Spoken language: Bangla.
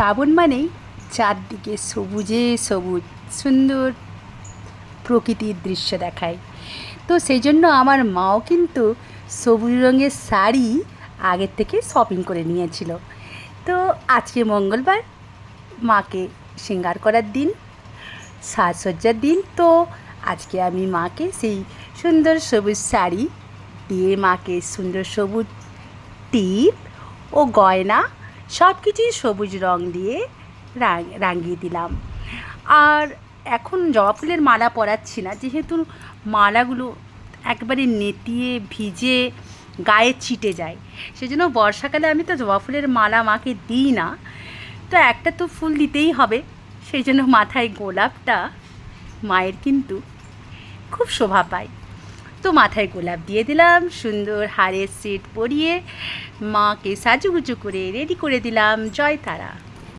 শ্রাবণ মানেই চারদিকে সবুজে সবুজ সুন্দর প্রকৃতির দৃশ্য দেখায়। তো সেই জন্য আমার মাও কিন্তু সবুজ রঙের শাড়ি আগের থেকে শপিং করে নিয়েছিল। তো আজকে মঙ্গলবার, মাকে শৃঙ্গার করার দিন, সাজসজ্জার দিন। তো আজকে আমি মাকে সেই সুন্দর সবুজ শাড়ি দিয়ে, মাকে সুন্দর সবুজ টিপ ও গয়না সব কিছুই সবুজ রং দিয়ে রাঙিয়ে দিলাম। আর এখন জবা ফুলের মালা পরাচ্ছি না, যেহেতু মালাগুলো একবারে নেতিয়ে ভিজে গায়ে ছিটে যায়। সেজন্য বর্ষাকালে আমি তো জবা ফুলের মালা মাকে দিই না। তো একটা তো ফুল দিতেই হবে, সেই জন্য মাথায় গোলাপটা মায়ের কিন্তু খুব শোভা পায়। তো মাথায় গোলাপ দিয়ে দিলাম, সুন্দর হারের সেট পরিয়ে মাকে সাজুগুজু করে রেডি করে দিলাম। জয় তারা।